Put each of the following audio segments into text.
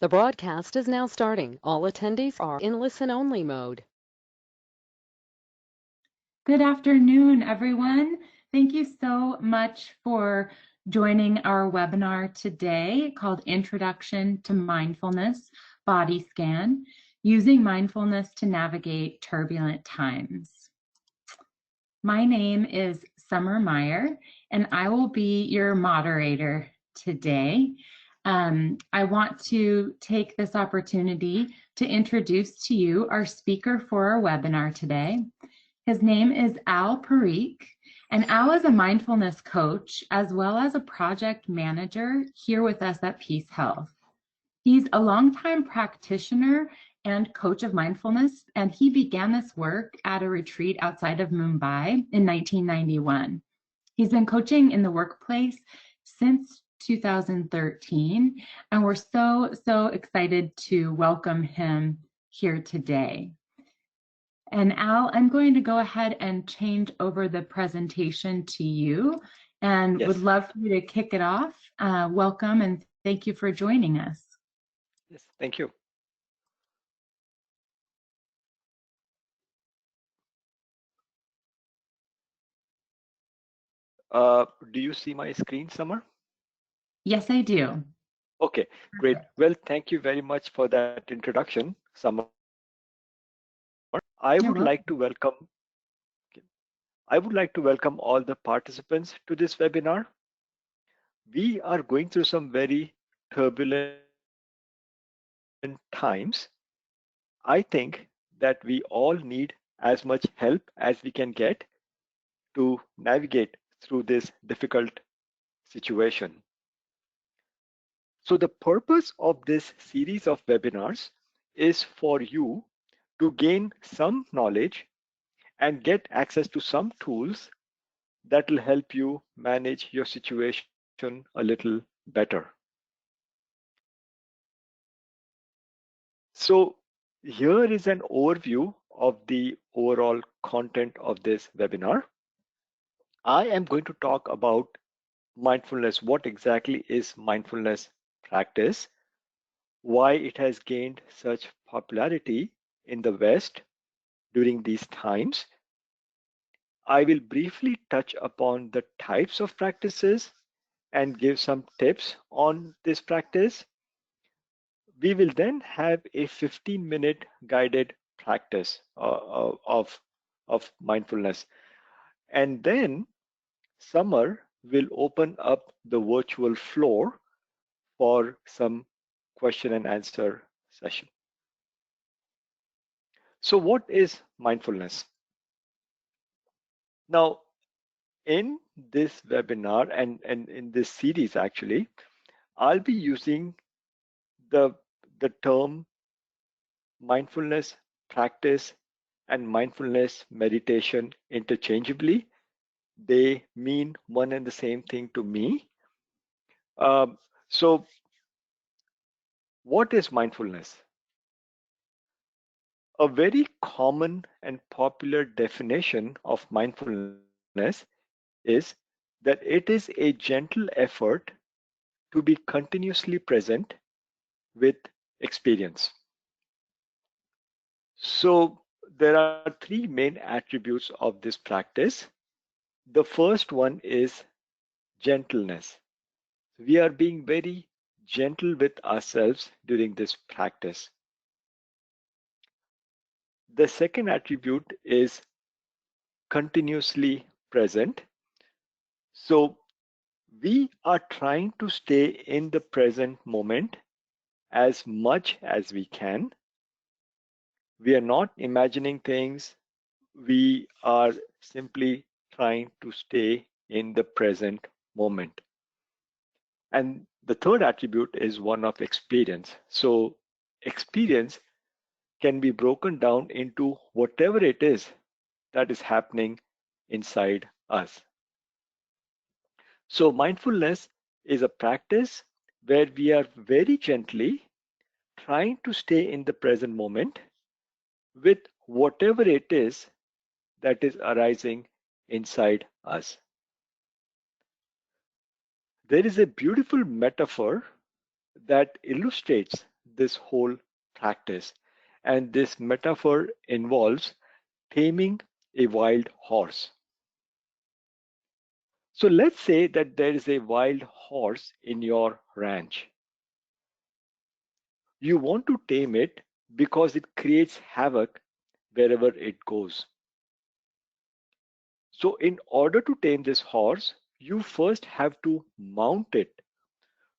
The broadcast is now starting. All attendees are in listen-only mode. Good afternoon, everyone. Thank you so much for joining our webinar today called Introduction to Mindfulness Body Scan, Using Mindfulness to Navigate Turbulent Times. My name is Summer Meyer, and I will be your moderator today. I want to take this opportunity to introduce to you our speaker for our webinar today. His name is Al Parikh, and Al is a mindfulness coach as well as a project manager here with us at PeaceHealth. He's a longtime practitioner and coach of mindfulness, and he began this work at a retreat outside of Mumbai in 1991. He's been coaching in the workplace since 2013, and we're so excited to welcome him here today. And Al, I'm going to go ahead and change over the presentation to you and would love for you to kick it off. Welcome and thank you for joining us. Yes, thank you. Do you see my screen, Summer? Yes, I do. Okay, great. Well, thank you very much for that introduction, Summer. I would like to welcome all the participants to this webinar. We are going through some very turbulent times. I think that we all need as much help as we can get to navigate through this difficult situation. So the purpose of this series of webinars is for you to gain some knowledge and get access to some tools that will help you manage your situation a little better. So here is an overview of the overall content of this webinar. I am going to talk about mindfulness. What exactly is mindfulness practice? Why it has gained such popularity in the West during these times. I will briefly touch upon the types of practices and give some tips on this practice. We will then have a 15-minute guided practice of mindfulness. And then Summer will open up the virtual floor for some question and answer session. So what is mindfulness? Now, in this webinar and in this series, actually, I'll be using the term mindfulness practice and mindfulness meditation interchangeably. They mean one and the same thing to me. So what is mindfulness? A very common and popular definition of mindfulness is that it is a gentle effort to be continuously present with experience. So there are three main attributes of this practice. The first one is gentleness. We are being very gentle with ourselves during this practice. The second attribute is continuously present. So we are trying to stay in the present moment as much as we can. We are not imagining things. We are simply trying to stay in the present moment. And the third attribute is one of experience. So experience can be broken down into whatever it is that is happening inside us. So mindfulness is a practice where we are very gently trying to stay in the present moment with whatever it is that is arising inside us. There is a beautiful metaphor that illustrates this whole practice. And this metaphor involves taming a wild horse. So let's say that there is a wild horse in your ranch. You want to tame it because it creates havoc wherever it goes. So in order to tame this horse, you first have to mount it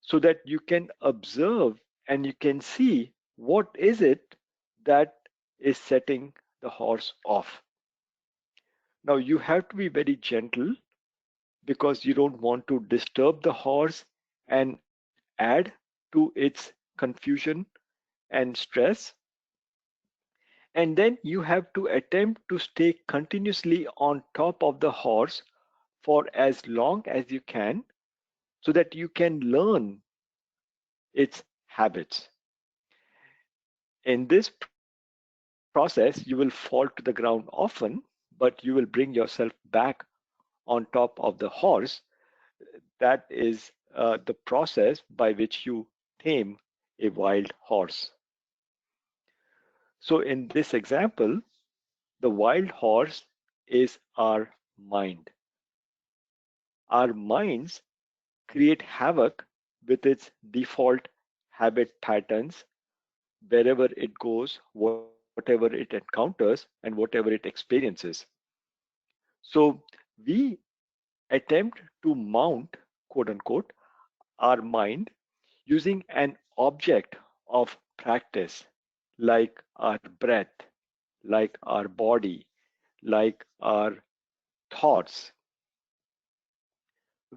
so that you can observe and you can see what is it that is setting the horse off. Now you have to be very gentle because you don't want to disturb the horse and add to its confusion and stress. And then you have to attempt to stay continuously on top of the horse for as long as you can so that you can learn its habits. In this process, you will fall to the ground often, but you will bring yourself back on top of the horse. That is the process by which you tame a wild horse. So, in this example, the wild horse is our mind. Our minds create havoc with its default habit patterns wherever it goes, whatever it encounters, and whatever it experiences. So we attempt to mount, quote unquote, our mind using an object of practice like our breath, like our body, like our thoughts.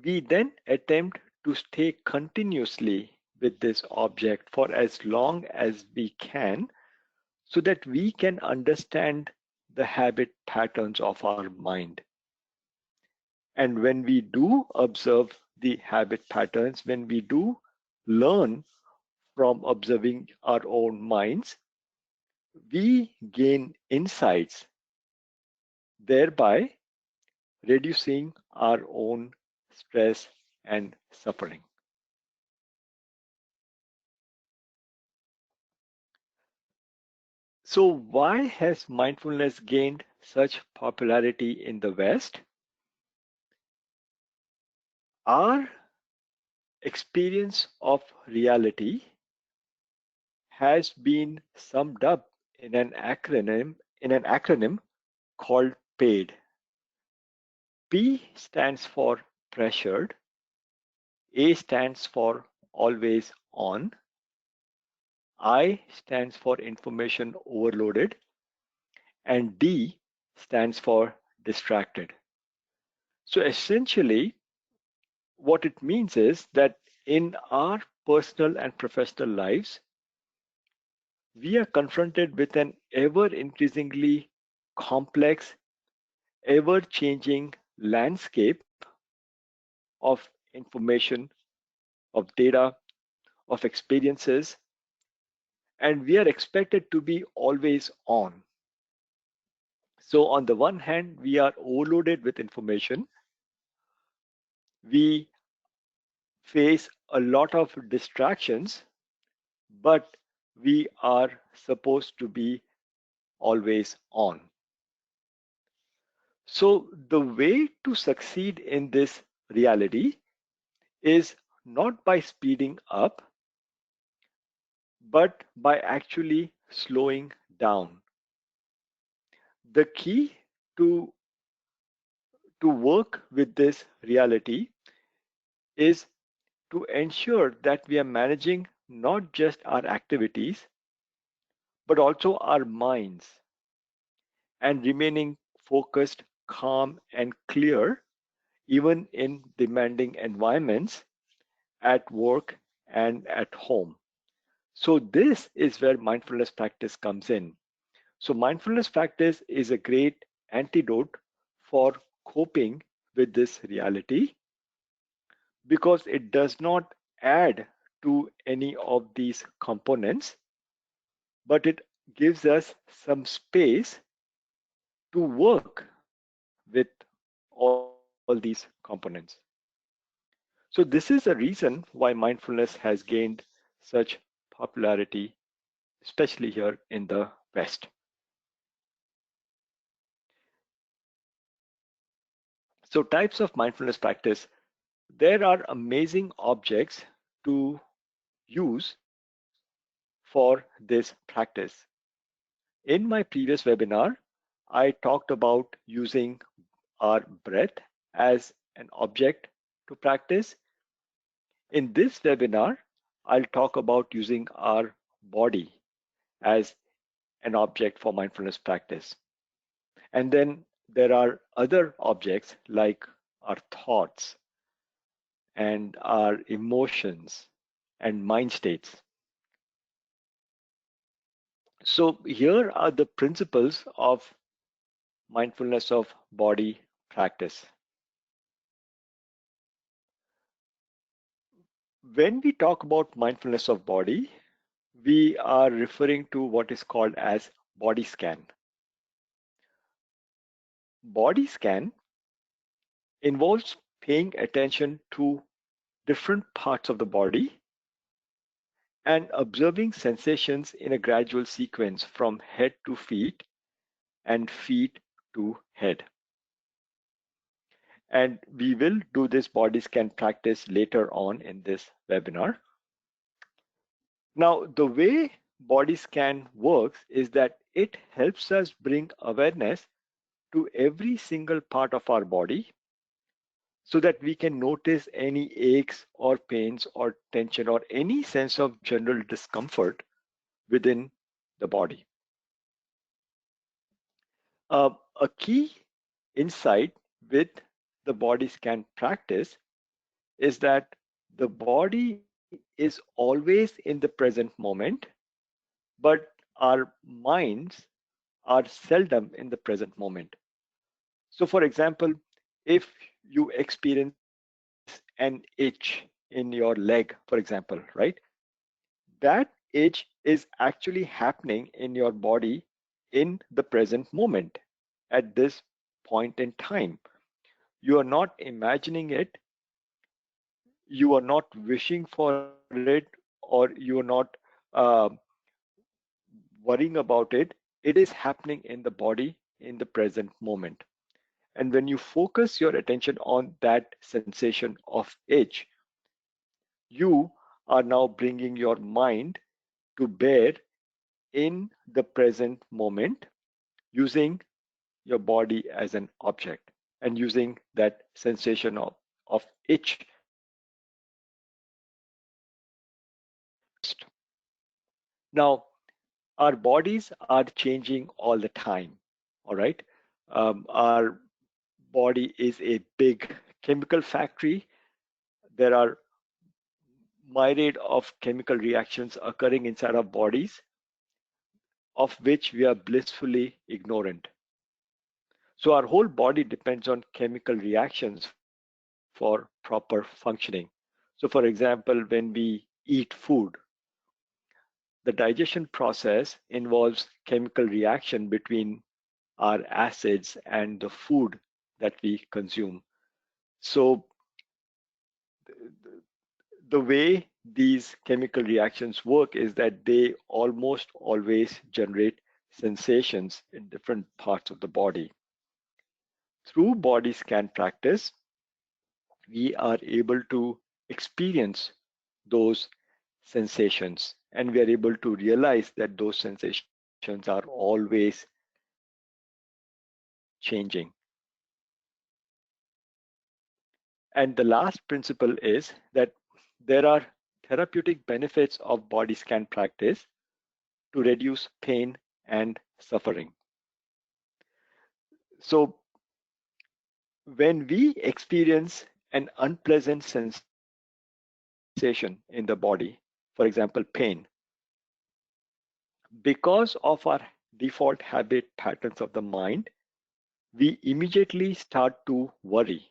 We then attempt to stay continuously with this object for as long as we can so that we can understand the habit patterns of our mind. And when we do observe the habit patterns, when we do learn from observing our own minds, we gain insights, thereby reducing our own stress and suffering. So, why has mindfulness gained such popularity in the West? Our experience of reality has been summed up in an acronym called PAID. P stands for pressured, A stands for always on, I stands for information overloaded, and D stands for distracted. So essentially, what it means is that in our personal and professional lives, we are confronted with an ever increasingly complex, ever changing landscape of information, of data, of experiences, and we are expected to be always on. So, on the one hand, we are overloaded with information, we face a lot of distractions, but we are supposed to be always on. So, the way to succeed in this reality is not by speeding up, but by actually slowing down. The key to, to work with this reality is to ensure that we are managing not just our activities, but also our minds and remaining focused, calm, and clear, even in demanding environments at work and at home. So, this is where mindfulness practice comes in. So, mindfulness practice is a great antidote for coping with this reality because it does not add to any of these components, but it gives us some space to work with all these components. So, this is a reason why mindfulness has gained such popularity, especially here in the West. So types of mindfulness practice, there are amazing objects to use for this practice. In my previous webinar, I talked about using our breath as an object to practice. In this webinar, I'll talk about using our body as an object for mindfulness practice. And then there are other objects like our thoughts and our emotions and mind states. So here are the principles of mindfulness of body practice. When we talk about mindfulness of body, we are referring to what is called as body scan. Body scan involves paying attention to different parts of the body and observing sensations in a gradual sequence from head to feet and feet to head. And we will do this body scan practice later on in this webinar. Now, the way body scan works is that it helps us bring awareness to every single part of our body so that we can notice any aches or pains or tension or any sense of general discomfort within the body. A key insight with the body scan practice is that the body is always in the present moment, but our minds are seldom in the present moment. So, for example, if you experience an itch in your leg, for example, right? That itch is actually happening in your body in the present moment at this point in time. You are not imagining it, you are not wishing for it, or you are not uh, worrying about it. It is happening in the body in the present moment. And when you focus your attention on that sensation of itch, you are now bringing your mind to bear in the present moment using your body as an object and using that sensation of itch first. Now, our bodies are changing all the time, all right? Our body is a big chemical factory. There are myriad of chemical reactions occurring inside our bodies, of which we are blissfully ignorant. So our whole body depends on chemical reactions for proper functioning. So for example, when we eat food, the digestion process involves chemical reaction between our acids and the food that we consume. So the way these chemical reactions work is that they almost always generate sensations in different parts of the body. Through body scan practice, we are able to experience those sensations, and we are able to realize that those sensations are always changing. And the last principle is that there are therapeutic benefits of body scan practice to reduce pain and suffering. So when we experience an unpleasant sensation in the body, for example, pain, because of our default habit patterns of the mind, we immediately start to worry.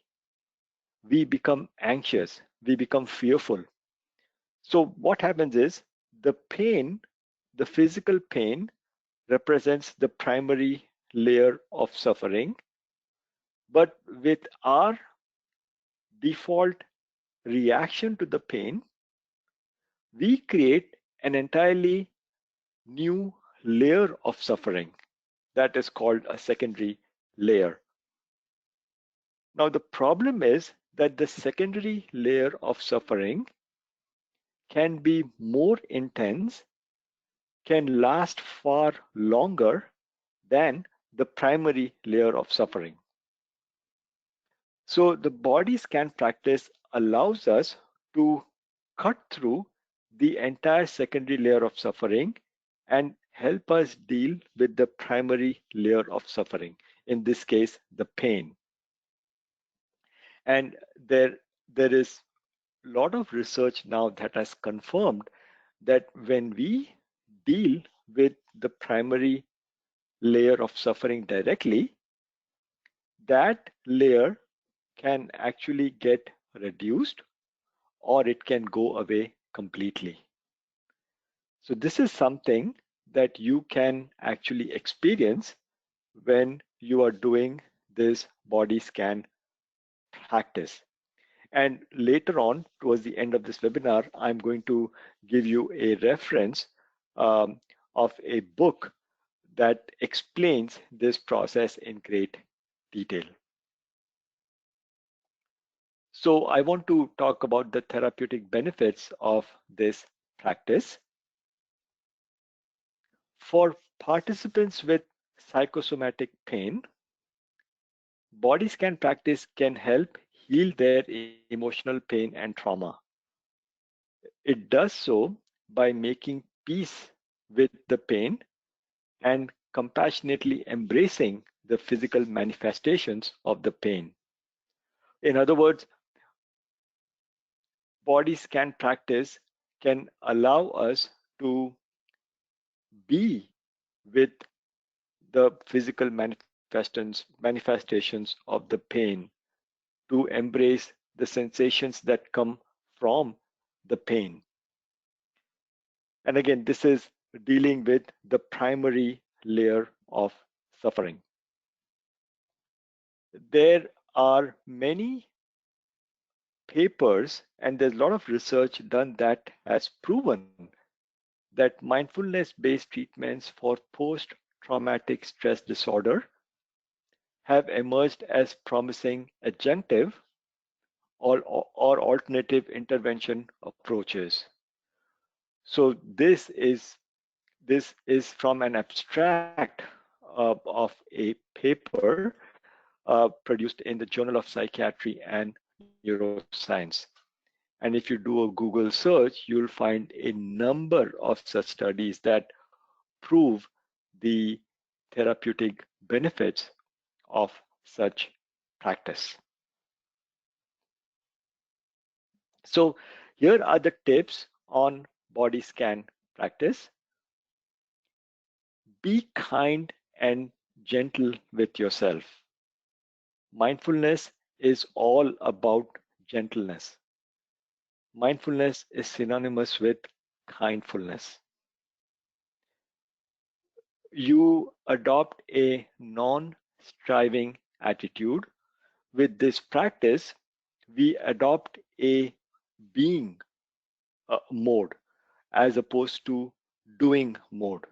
We become anxious. We become fearful. So what happens is the pain, the physical pain represents the primary layer of suffering. But with our default reaction to the pain, we create an entirely new layer of suffering that is called a secondary layer. Now, the problem is that the secondary layer of suffering can be more intense, can last far longer than the primary layer of suffering. So the body scan practice allows us to cut through the entire secondary layer of suffering and help us deal with the primary layer of suffering, in this case, the pain. And there is a lot of research now that has confirmed that when we deal with the primary layer of suffering directly, that layer can actually get reduced or it can go away completely. So this is something that you can actually experience when you are doing this body scan practice. And later on, towards the end of this webinar, I'm going to give you a reference of a book that explains this process in great detail. So I want to talk about the therapeutic benefits of this practice. For participants with psychosomatic pain, body scan practice can help heal their emotional pain and trauma. It does so by making peace with the pain and compassionately embracing the physical manifestations of the pain. In other words, body scan practice can allow us to be with the physical manifestations of the pain, to embrace the sensations that come from the pain. And again, this is dealing with the primary layer of suffering. There are many papers and there's a lot of research done that has proven that mindfulness based treatments for post traumatic stress disorder have emerged as promising adjunctive or alternative intervention approaches. So this is from an abstract of a paper produced in the Journal of Psychiatry and Neuroscience. And if you do a Google search, you'll find a number of such studies that prove the therapeutic benefits of such practice. So here are the tips on body scan practice. Be kind and gentle with yourself. Mindfulness is all about gentleness. Mindfulness is synonymous with kindfulness. You adopt a non-striving attitude. With this practice, we adopt a being mode as opposed to doing mode.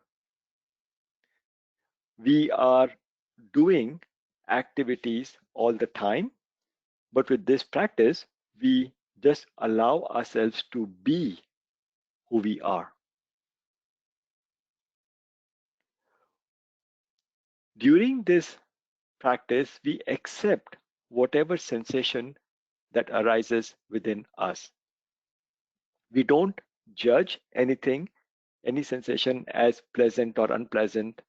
We are doing activities all the time, but with this practice, we just allow ourselves to be who we are. During this practice, we accept whatever sensation that arises within us. We don't judge anything, any sensation as pleasant or unpleasant,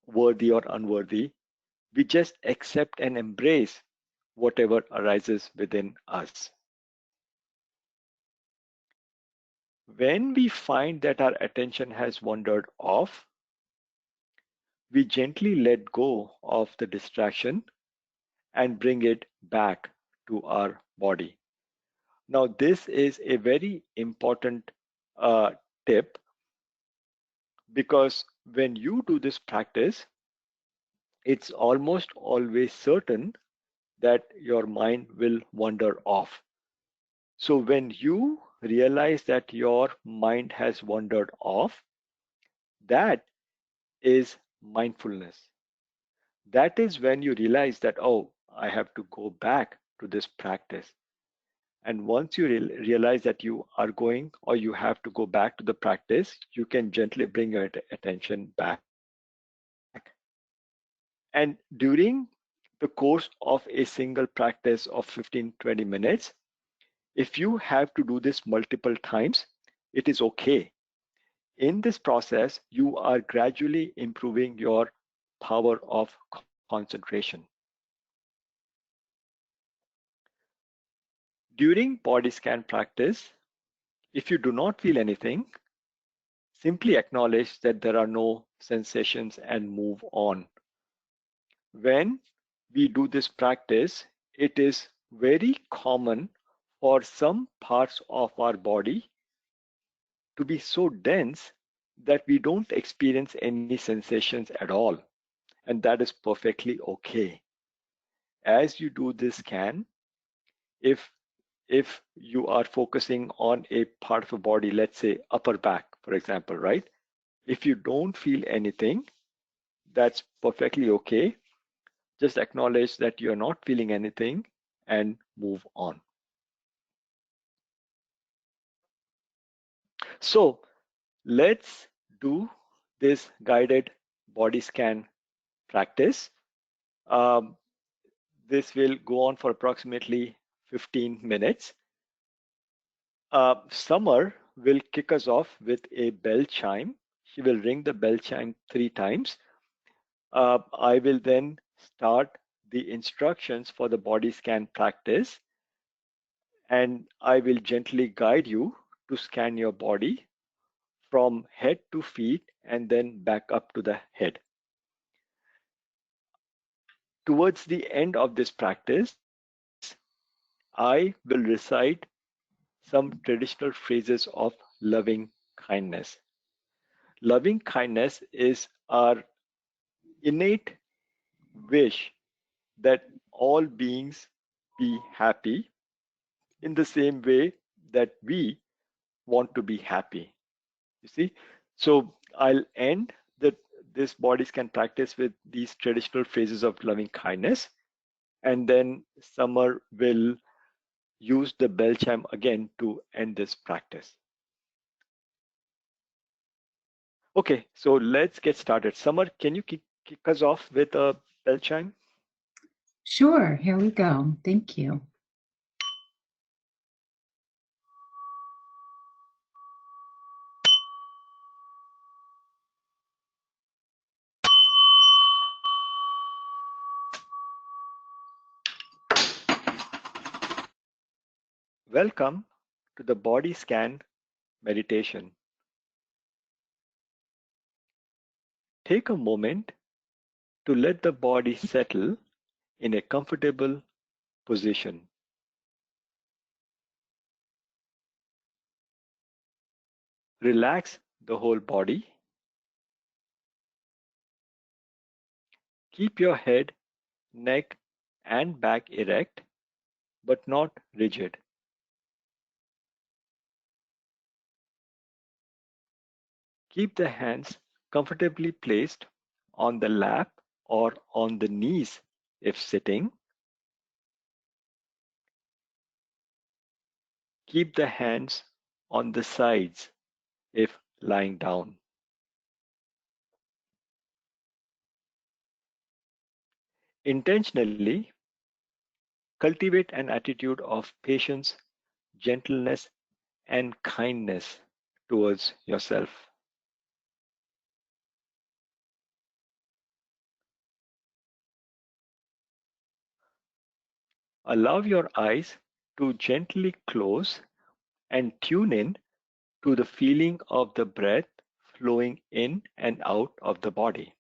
worthy or unworthy. We just accept and embrace whatever arises within us. When we find that our attention has wandered off, we gently let go of the distraction and bring it back to our body. Now, this is a very important tip, because when you do this practice, it's almost always certain that your mind will wander off. So when you realize that your mind has wandered off, that is mindfulness. That is when you realize that, oh, I have to go back to this practice. And once you realize that you are going or you have to go back to the practice, you can gently bring your attention back. And during the course of a single practice of 15-20 minutes, if you have to do this multiple times, it is okay. In this process, you are gradually improving your power of concentration. During body scan practice, if you do not feel anything, simply acknowledge that there are no sensations and move on. When we do this practice, it is very common for some parts of our body to be so dense that we don't experience any sensations at all. And that is perfectly okay. As you do this scan, if you are focusing on a part of a body, let's say upper back, for example, right? If you don't feel anything, that's perfectly okay. Just acknowledge that you're not feeling anything and move on. So let's do this guided body scan practice. Um, this will go on for approximately 15 minutes. Summer will kick us off with a bell chime. She will ring the bell chime 3 times. I will then start the instructions for the body scan practice, and I will gently guide you to scan your body from head to feet and then back up to the head. Towards the end of this practice, I will recite some traditional phrases of loving kindness. Loving kindness is our innate wish that all beings be happy in the same way that we want to be happy. You see? So I'll end this body scan practice with these traditional phrases of loving kindness. And then Summer will use the bell chime again to end this practice. Okay, so let's get started. Summer, can you kick us off with a bell chime? Sure, here we go. Thank you. Welcome to the body scan meditation. Take a moment to let the body settle in a comfortable position. Relax the whole body. Keep your head, neck, and back erect, but not rigid. Keep the hands comfortably placed on the lap or on the knees if sitting. Keep the hands on the sides if lying down. Intentionally cultivate an attitude of patience, gentleness, and kindness towards yourself. Allow your eyes to gently close and tune in to the feeling of the breath flowing in and out of the body.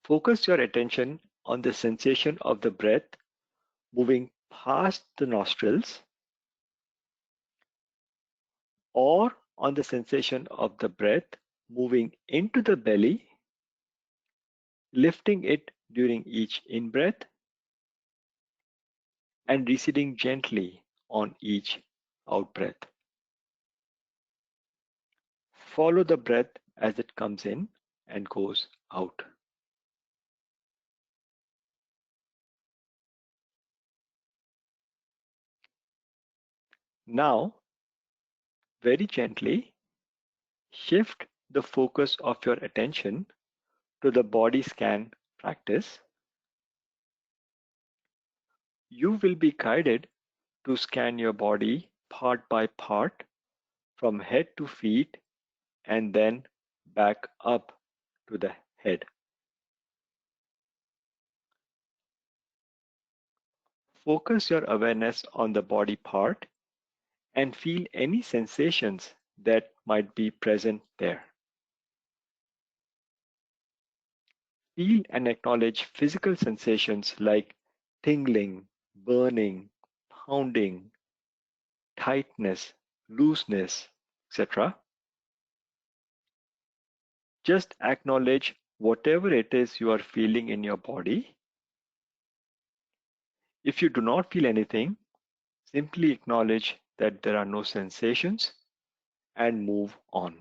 Focus your attention on the sensation of the breath moving past the nostrils or on the sensation of the breath moving into the belly, lifting it during each in-breath and receding gently on each out-breath. Follow the breath as it comes in and goes out. Now, very gently, shift the focus of your attention to the body scan practice. You will be guided to scan your body part by part from head to feet and then back up to the head. Focus your awareness on the body part and feel any sensations that might be present there. Feel and acknowledge physical sensations like tingling, burning, pounding, tightness, looseness, etc. Just acknowledge whatever it is you are feeling in your body. If you do not feel anything, simply acknowledge that there are no sensations and move on.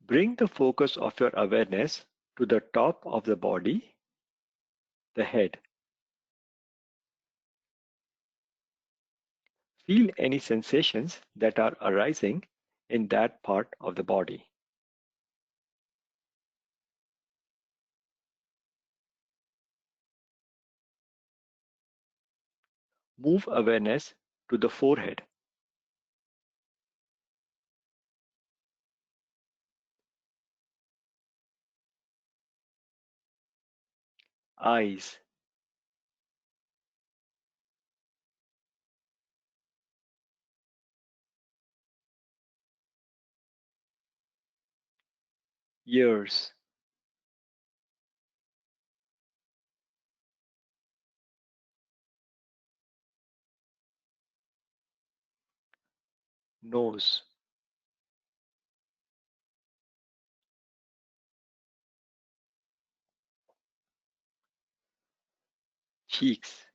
Bring the focus of your awareness to the top of the body, the head. Feel any sensations that are arising in that part of the body. Move awareness to the forehead. Eyes, ears, nose, cheeks,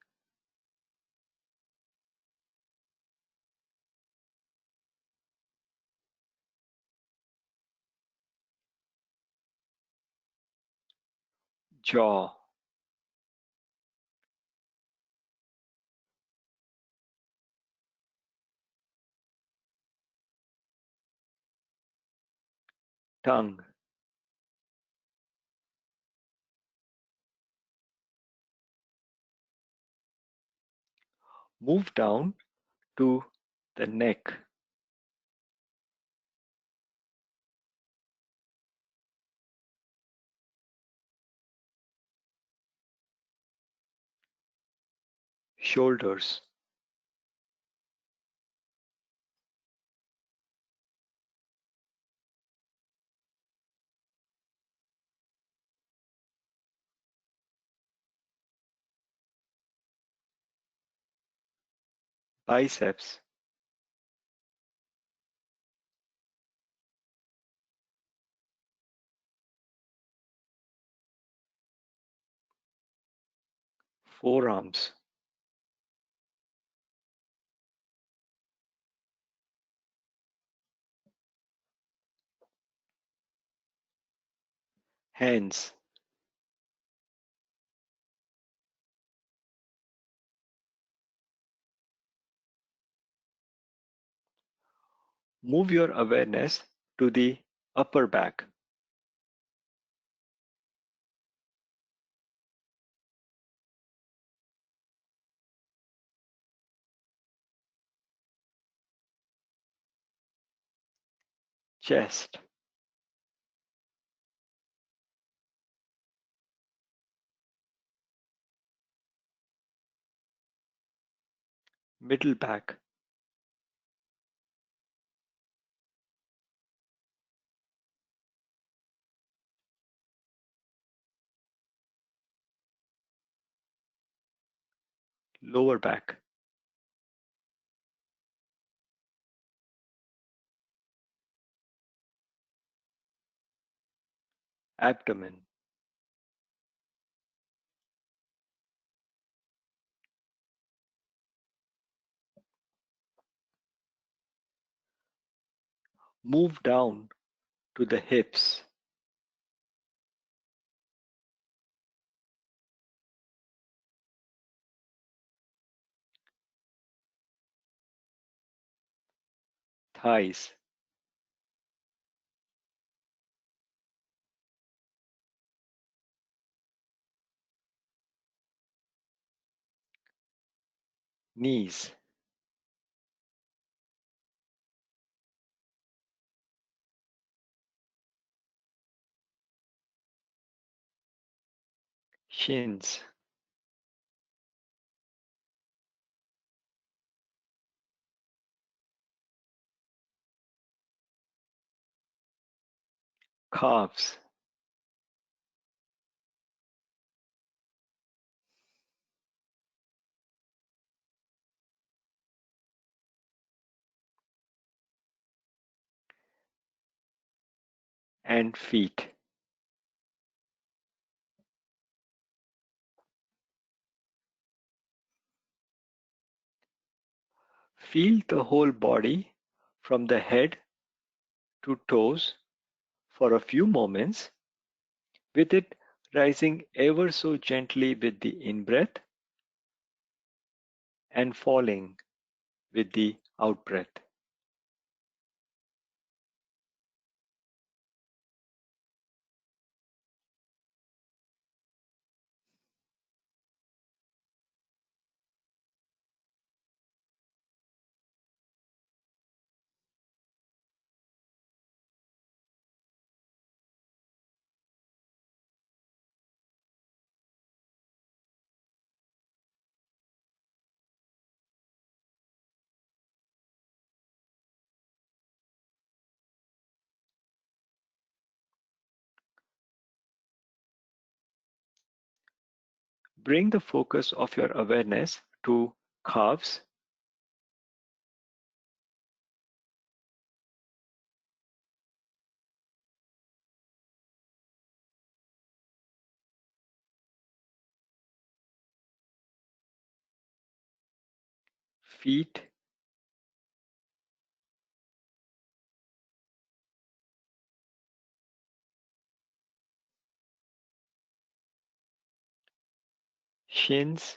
jaw, tongue, move down to the neck, shoulders, biceps, forearms, hands. Move your awareness to the upper back, chest, middle back, lower back, abdomen, move down to the hips, thighs, knees, shins, calves, and feet. Feel the whole body from the head to toes for a few moments, with it rising ever so gently with the in-breath and falling with the out-breath. Bring the focus of your awareness to calves, feet, shins,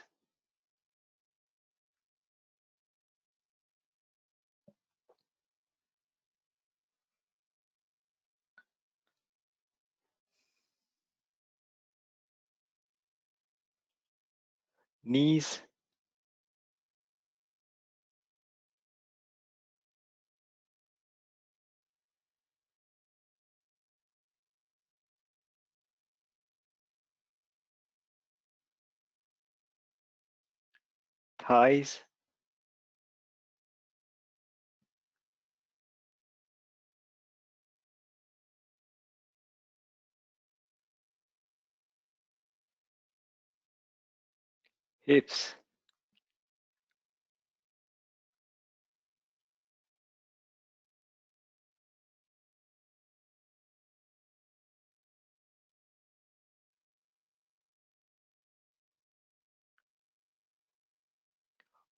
knees, thighs, hips,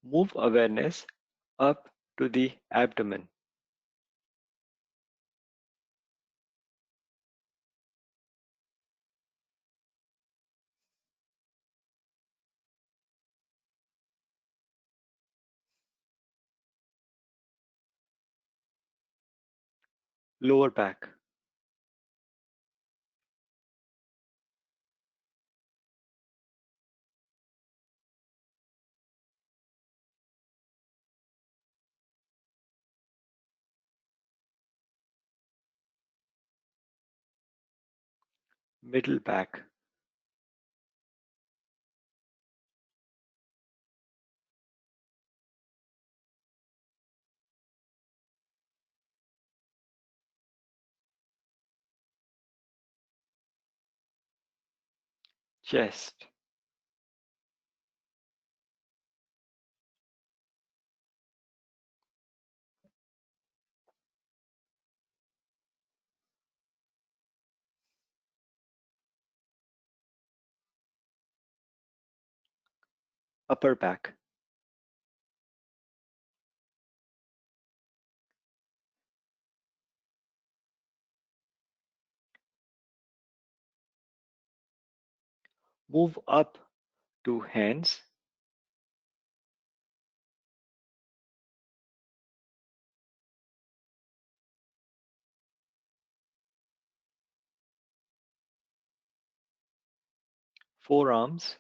move awareness up to the abdomen, lower back, middle back, chest, upper back, move up to hands, forearms,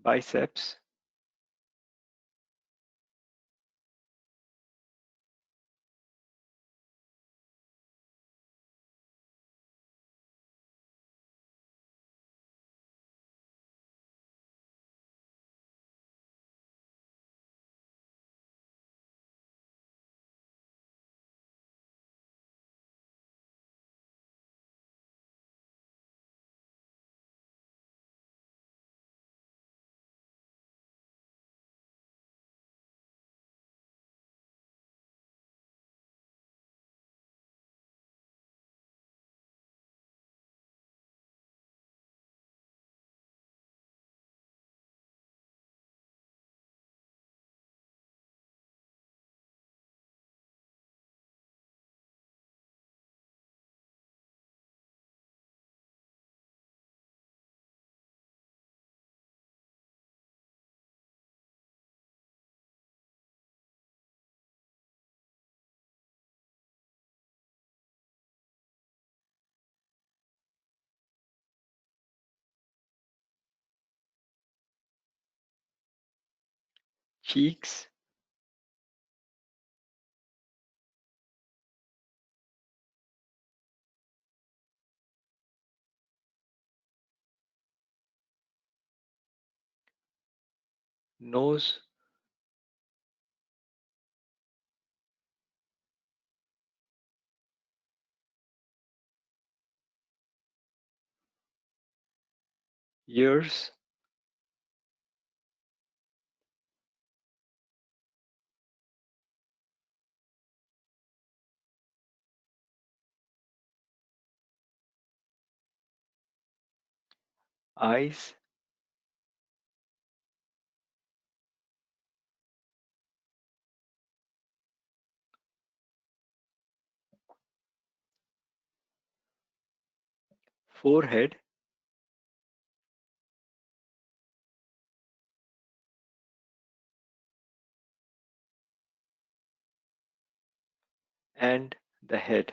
biceps, cheeks, nose, ears, eyes, forehead, and the head.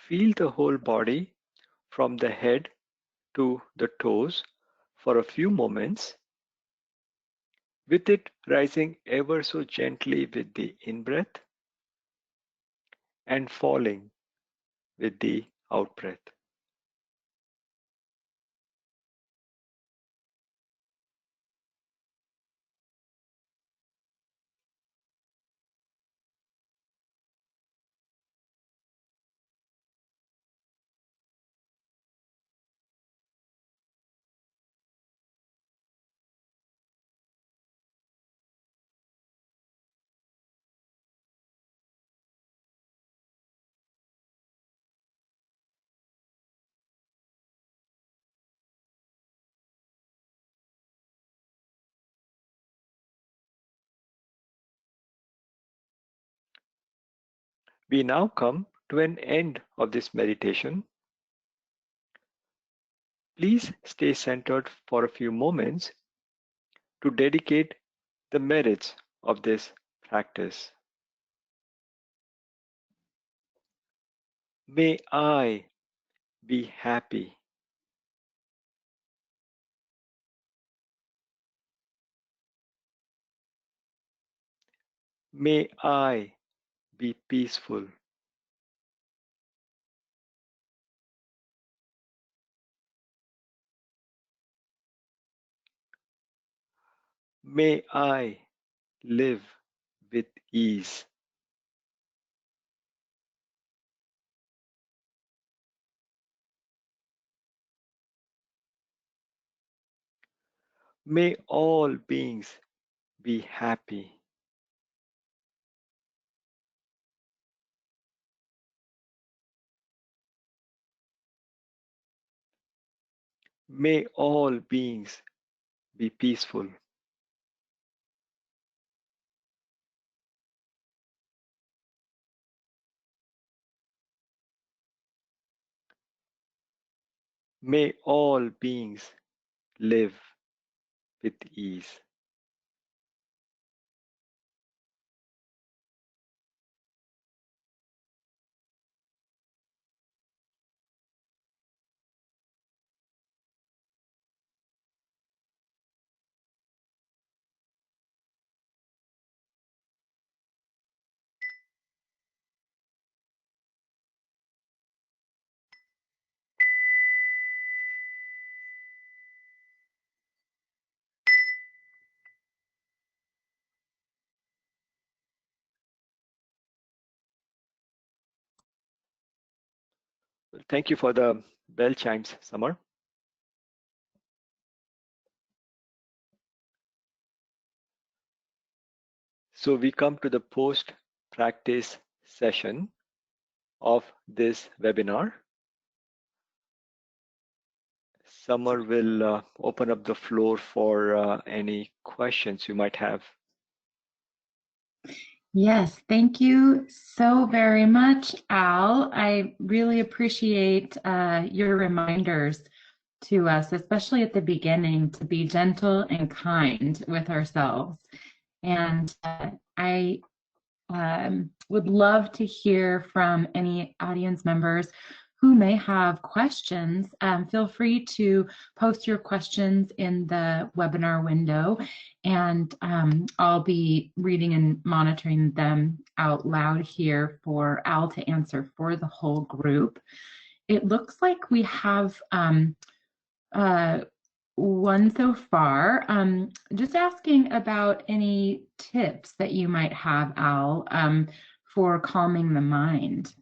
Feel the whole body from the head to the toes for a few moments, with it rising ever so gently with the in-breath and falling with the out-breath. We now come to an end of this meditation. Please stay centered for a few moments to dedicate the merits of this practice. May I be happy. May I be peaceful. May I live with ease. May all beings be happy. May all beings be peaceful. May all beings live with ease. Thank you for the bell chimes, Summer. So we come to the post-practice session of this webinar. Summer will open up the floor for any questions you might have. Yes, thank you so very much, Al. I really appreciate your reminders to us, especially at the beginning, to be gentle and kind with ourselves. And I would love to hear from any audience members who may have questions. Feel free to post your questions in the webinar window, and I'll be reading and monitoring them out loud here for Al to answer for the whole group. It looks like we have one so far. Just asking about any tips that you might have, Al, for calming the mind.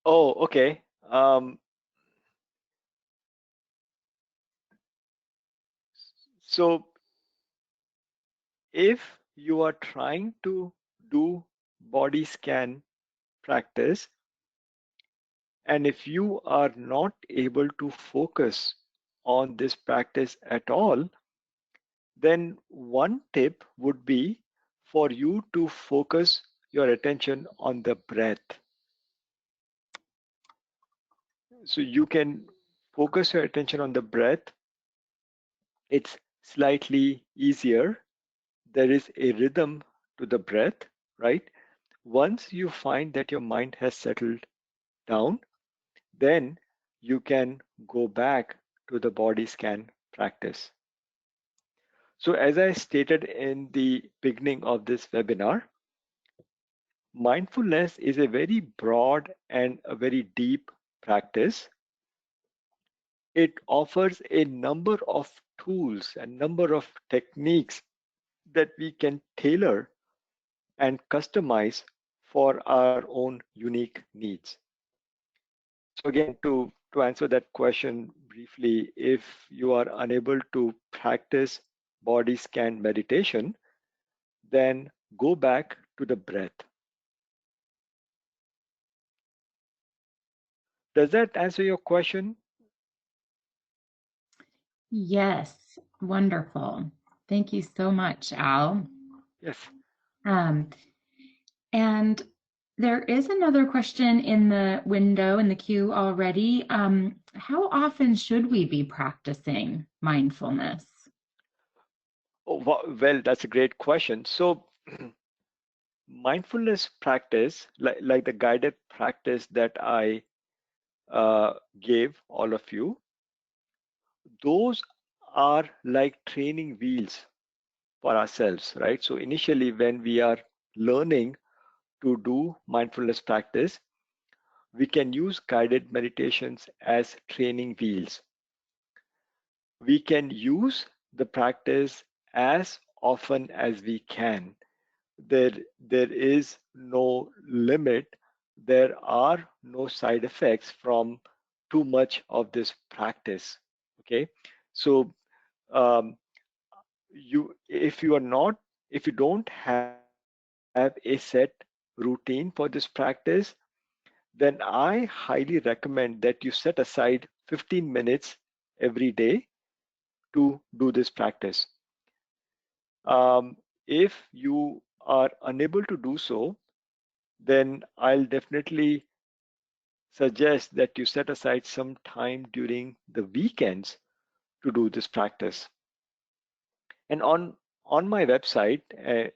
Oh, okay. So if you are trying to do body scan practice, and if you are not able to focus on this practice at all, then one tip would be for you to focus your attention on the breath. So you can focus your attention on the breath. It's slightly easier. There is a rhythm to the breath, right? Once you find that your mind has settled down, then you can go back to the body scan practice. So as I stated in the beginning of this webinar, mindfulness is a very broad and a very deep practice. It offers a number of tools and number of techniques that we can tailor and customize for our own unique needs. So again, to answer that question briefly, if you are unable to practice body scan meditation, then go back to the breath. Does that answer your question? Yes, wonderful. Thank you so much, Al. Yes. And there is another question in the window, in the queue already. How often should we be practicing mindfulness? Oh, well, that's a great question. So mindfulness practice, like the guided practice that I gave all of you, those are like training wheels for ourselves, right? So initially, when we are learning to do mindfulness practice, we can use guided meditations as training wheels. We can use the practice as often as we can. There is no limit. There are no side effects from too much of this practice. Okay, So um, if you don't have a set routine for this practice, then I highly recommend that you set aside 15 minutes every day to do this practice. If you are unable to do so, then I'll definitely suggest that you set aside some time during the weekends to do this practice. And on my website,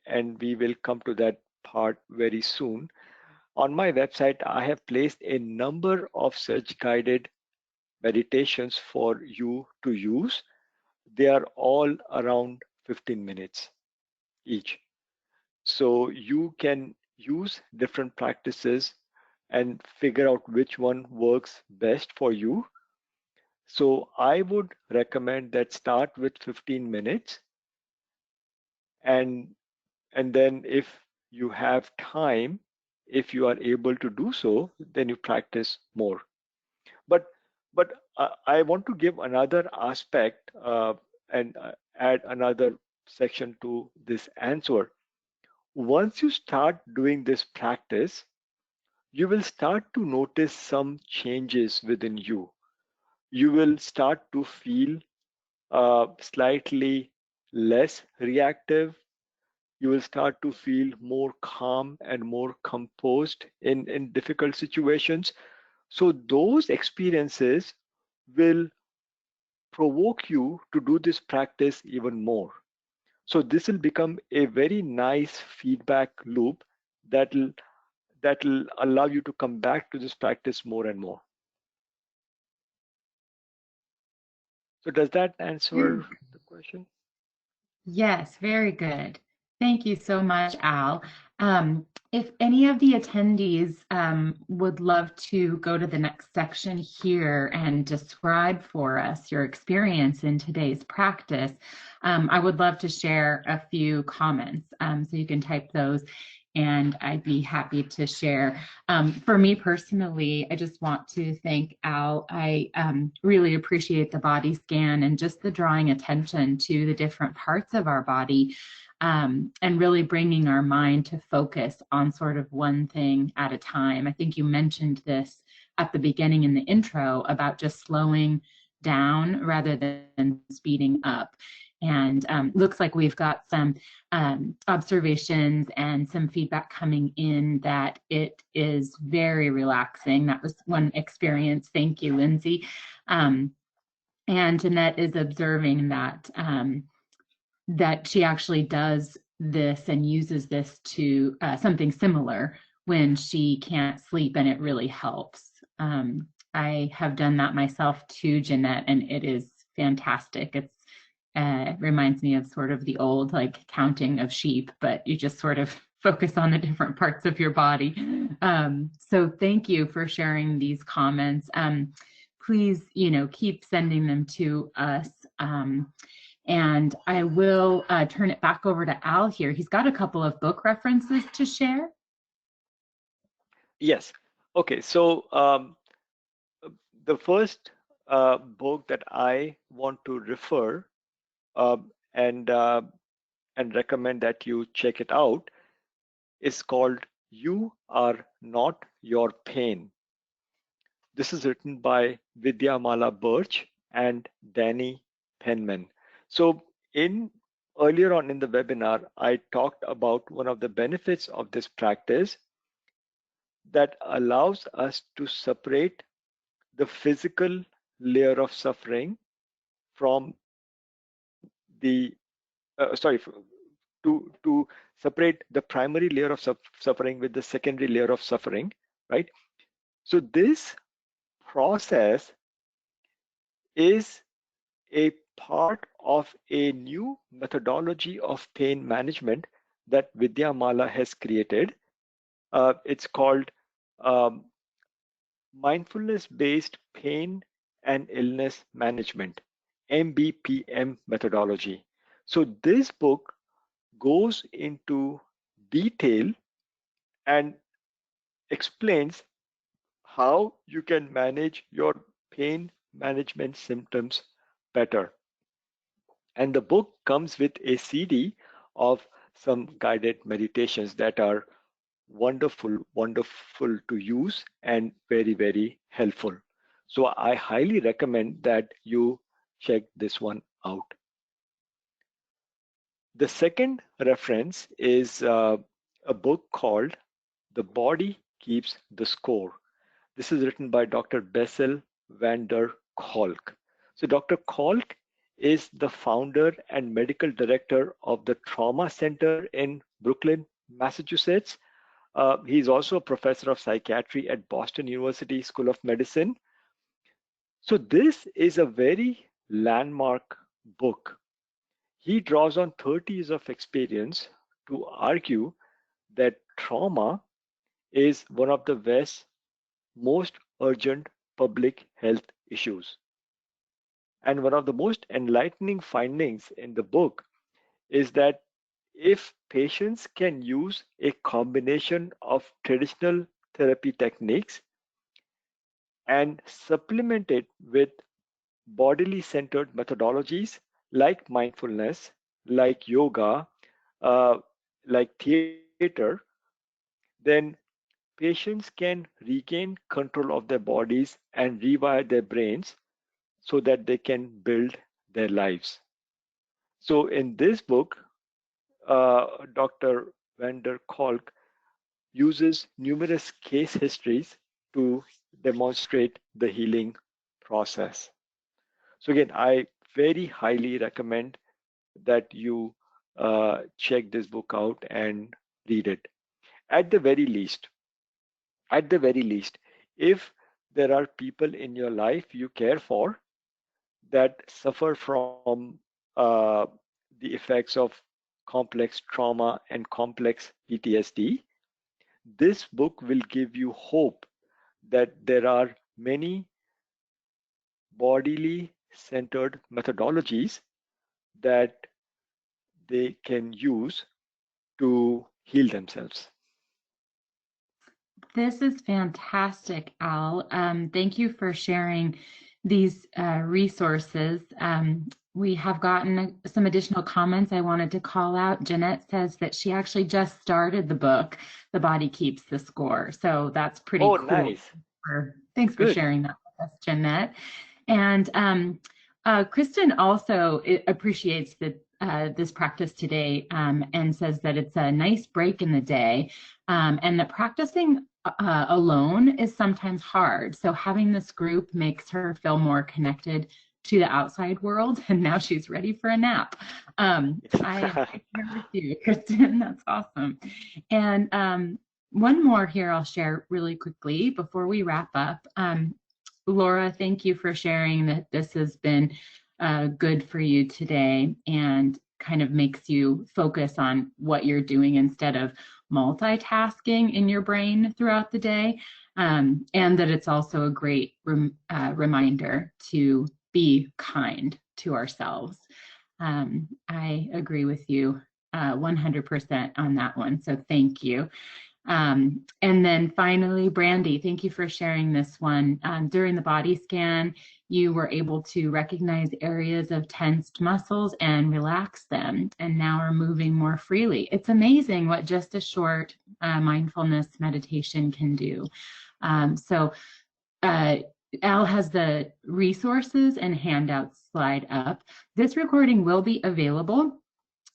and we will come to that part very soon. On my website, I have placed a number of such guided meditations for you to use. They are all around 15 minutes each. So you can use different practices and figure out which one works best for you. So I would recommend that start with 15 minutes, and then if you have time, if you are able to do so, then you practice more. But I want to give another aspect, and add another section to this answer. Once you start doing this practice, you will start to notice some changes within you. You will start to feel slightly less reactive. You will start to feel more calm and more composed in difficult situations. So those experiences will provoke you to do this practice even more. So this will become a very nice feedback loop that'll that'll allow you to come back to this practice more and more. So does that answer the question? Yes, very good. Thank you so much, Al. If any of the attendees would love to go to the next section here and describe for us your experience in today's practice, I would love to share a few comments. So you can type those and I'd be happy to share. For me personally, I just want to thank Al. I really appreciate the body scan and just the drawing attention to the different parts of our body, and really bringing our mind to focus on sort of one thing at a time. I think you mentioned this at the beginning in the intro about just slowing down rather than speeding up. And looks like we've got some observations and some feedback coming in that it is very relaxing. That was one experience. Thank you, Lindsay. And Jeanette is observing that that she actually does this and uses this to something similar when she can't sleep, and it really helps. I have done that myself too, Jeanette, and it is fantastic. It's reminds me of sort of the old like counting of sheep, but you just sort of focus on the different parts of your body. So thank you for sharing these comments. Please, keep sending them to us. And I will turn it back over to Al here. He's got a couple of book references to share. Yes. Okay. So the first book that I want to refer, and recommend that you check it out, is called "You Are Not Your Pain." This is written by Vidyamala Birch and Danny Penman. So in earlier on in the webinar, I talked about one of the benefits of this practice that allows us to separate the physical layer of suffering from the to separate the primary layer of suffering with the secondary layer of suffering, right? So this process is a part of a new methodology of pain management that Vidyamala has created. It's called um, Mindfulness-Based Pain and Illness Management, MBPM methodology. So this book goes into detail and explains how you can manage your pain management symptoms better. And the book comes with a CD of some guided meditations that are wonderful to use and very, very helpful. So I highly recommend that you check this one out. The second reference is a book called The Body Keeps the Score. This is written by Dr. Bessel van der Kolk. So Dr. Kolk is the founder and medical director of the Trauma Center in Brooklyn, Massachusetts. He's also a professor of psychiatry at Boston University School of Medicine. So this is a very landmark book. He draws on 30 years of experience to argue that trauma is one of the West's most urgent public health issues. And one of the most enlightening findings in the book is that if patients can use a combination of traditional therapy techniques and supplement it with bodily centered methodologies like mindfulness, like yoga, uh, like theater, then patients can regain control of their bodies and rewire their brains so that they can build their lives. So, in this book, Dr. van der Kolk uses numerous case histories to demonstrate the healing process. So, again, I very highly recommend that you check this book out and read it. At the very least, if there are people in your life you care for that suffer from uh, the effects of complex trauma and complex PTSD, this book will give you hope that there are many bodily centered methodologies that they can use to heal themselves. This is fantastic, Al. Thank you for sharing these resources. We have gotten some additional comments I wanted to call out. Jeanette says that she actually just started the book, The Body Keeps the Score. So that's pretty cool. Nice. Thanks for sharing that with us, Jeanette. And Kristen also appreciates this practice today and says that it's a nice break in the day and that practicing alone is sometimes hard. So having this group makes her feel more connected to the outside world, and now she's ready for a nap. I agree with you, Kristen. That's awesome. And one more here I'll share really quickly before we wrap up. Laura, thank you for sharing that this has been good for you today and kind of makes you focus on what you're doing instead of multitasking in your brain throughout the day, and that it's also a great reminder to be kind to ourselves. I agree with you 100% on that one, so thank you. And then finally, Brandy, thank you for sharing this one. During the body scan, you were able to recognize areas of tensed muscles and relax them, and now are moving more freely. It's amazing what just a short mindfulness meditation can do. Al has the resources and handouts slide up. This recording will be available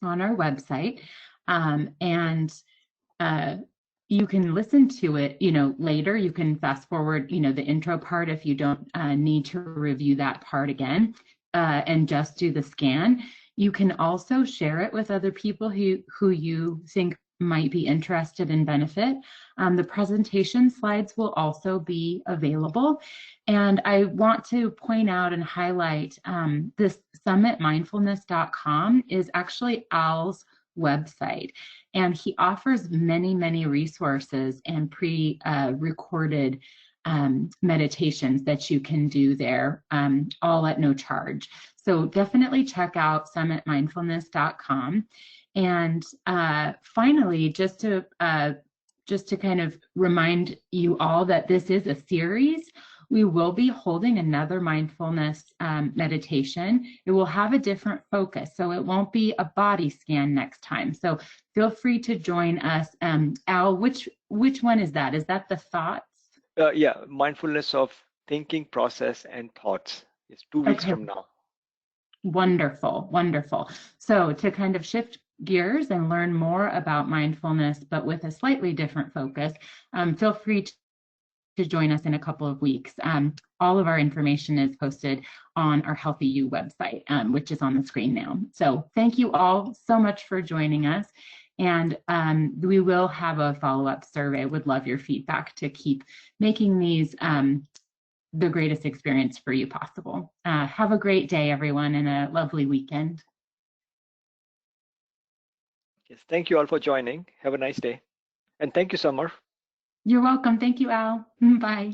on our website, and you can listen to it, later. You can fast forward, the intro part if you don't need to review that part again and just do the scan. You can also share it with other people who you think might be interested in benefit. The presentation slides will also be available. And I want to point out and highlight this summitmindfulness.com is actually Al's website. And he offers many, many resources and pre-recorded meditations that you can do there, all at no charge. So definitely check out summitmindfulness.com. And finally, just to kind of remind you all that this is a series. we will be holding another mindfulness meditation. It will have a different focus, so it won't be a body scan next time. So feel free to join us. Al, which one is that? Is that the thoughts? Yeah, mindfulness of thinking, process, and thoughts. It's 2 weeks Okay, from now. wonderful, wonderful. So to kind of shift gears and learn more about mindfulness, but with a slightly different focus, feel free to join us in a couple of weeks. All of our information is posted on our Healthy You website, which is on the screen now. So thank you all so much for joining us. And we will have a follow-up survey. Would love your feedback to keep making these the greatest experience for you possible. Have a great day, everyone, and a lovely weekend. Yes, thank you all for joining. Have a nice day. And thank you, Summer. You're welcome. Thank you, Al. Bye.